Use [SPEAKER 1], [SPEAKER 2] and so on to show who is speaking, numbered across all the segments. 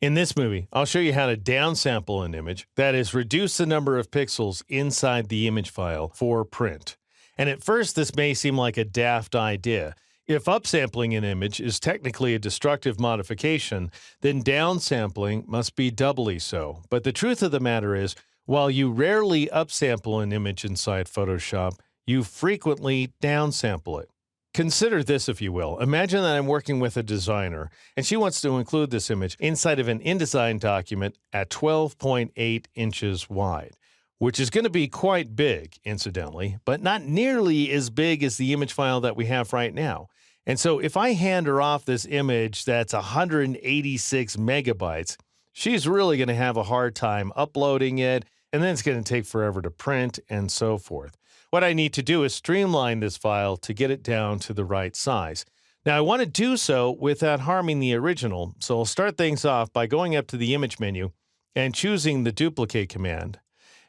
[SPEAKER 1] In this movie, I'll show you how to downsample an image, that is, reduce the number of pixels inside the image file for print. And at first, this may seem like a daft idea. If upsampling an image is technically a destructive modification, then downsampling must be doubly so. But the truth of the matter is, while you rarely upsample an image inside Photoshop, you frequently downsample it. Consider this, if you will. Imagine that I'm working with a designer, and she wants to include this image inside of an InDesign document at 12.8 inches wide, which is going to be quite big, incidentally, but not nearly as big as the image file that we have right now. And so if I hand her off this image that's 186 megabytes, she's really going to have a hard time uploading it, and then it's going to take forever to print and so forth. What I need to do is streamline this file to get it down to the right size. Now, I want to do so without harming the original, so I'll start things off by going up to the image menu and choosing the duplicate command.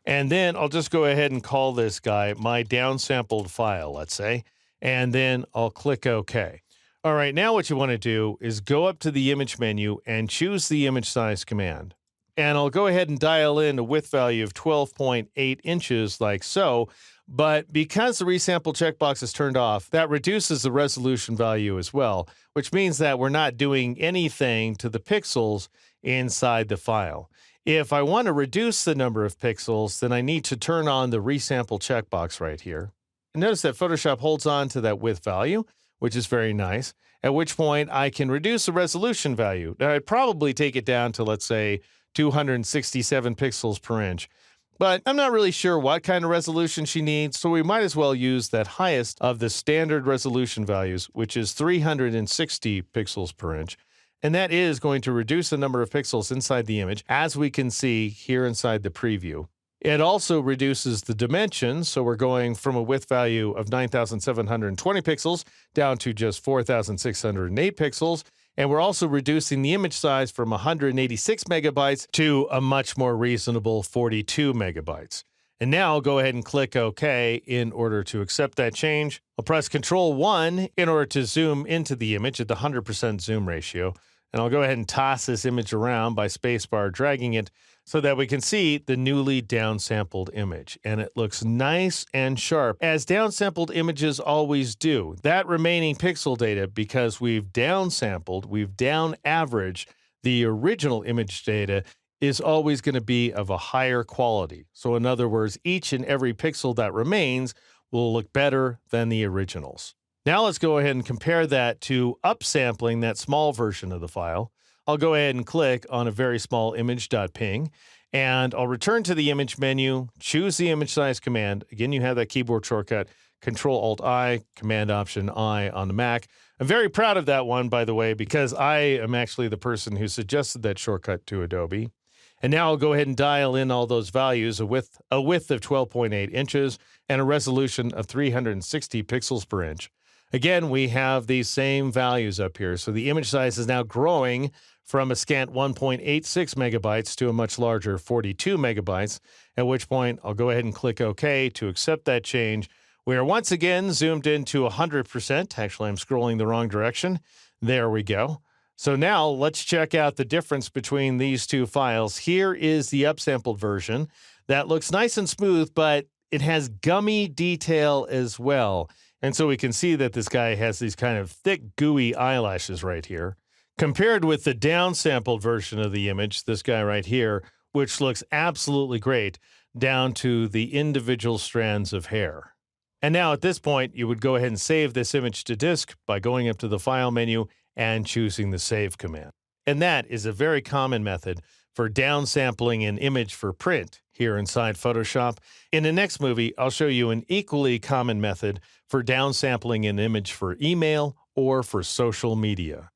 [SPEAKER 1] And then I'll just go ahead and call this guy my downsampled file, let's say, and then I'll click OK. All right, now what you want to do is go up to the image menu and choose the image size command. And I'll go ahead and dial in a width value of 12.8 inches like so. But because the resample checkbox is turned off, that reduces the resolution value as well, which means that we're not doing anything to the pixels inside the file. If I want to reduce the number of pixels, then I need to turn on the resample checkbox right here. And notice that Photoshop holds on to that width value, which is very nice, at which point I can reduce the resolution value. Now, I'd probably take it down to, let's say, 267 pixels per inch. But I'm not really sure what kind of resolution she needs, so we might as well use that highest of the standard resolution values, which is 360 pixels per inch. And that is going to reduce the number of pixels inside the image, as we can see here inside the preview. It also reduces the dimensions, so we're going from a width value of 9,720 pixels down to just 4,608 pixels. And we're also reducing the image size from 186 megabytes to a much more reasonable 42 megabytes. And now I'll go ahead and click OK in order to accept that change. I'll press Ctrl+1 in order to zoom into the image at the 100% zoom ratio. And I'll go ahead and toss this image around by spacebar dragging it so that we can see the newly downsampled image. And it looks nice and sharp, as downsampled images always do. That remaining pixel data, because we've downsampled, we've down-averaged the original image data, is always going to be of a higher quality. So in other words, each and every pixel that remains will look better than the originals. Now let's go ahead and compare that to upsampling that small version of the file. I'll go ahead and click on a very small image.png, and I'll return to the image menu, choose the image size command. Again, you have that keyboard shortcut, Control-Alt-I, Command-Option-I on the Mac. I'm very proud of that one, by the way, because I am actually the person who suggested that shortcut to Adobe. And now I'll go ahead and dial in all those values, a width of 12.8 inches and a resolution of 360 pixels per inch. Again, we have these same values up here. So the image size is now growing from a scant 1.86 megabytes to a much larger 42 megabytes, at which point I'll go ahead and click OK to accept that change. We are once again zoomed into 100%. Actually, I'm scrolling the wrong direction. There we go. So now let's check out the difference between these two files. Here is the upsampled version. That looks nice and smooth, but it has gummy detail as well. And so we can see that this guy has these kind of thick, gooey eyelashes right here. Compared with the downsampled version of the image, this guy right here, which looks absolutely great, down to the individual strands of hair. And now at this point, you would go ahead and save this image to disk by going up to the File menu and choosing the Save command. And that is a very common method for downsampling an image for print here inside Photoshop. In the next movie, I'll show you an equally common method for downsampling an image for email or for social media.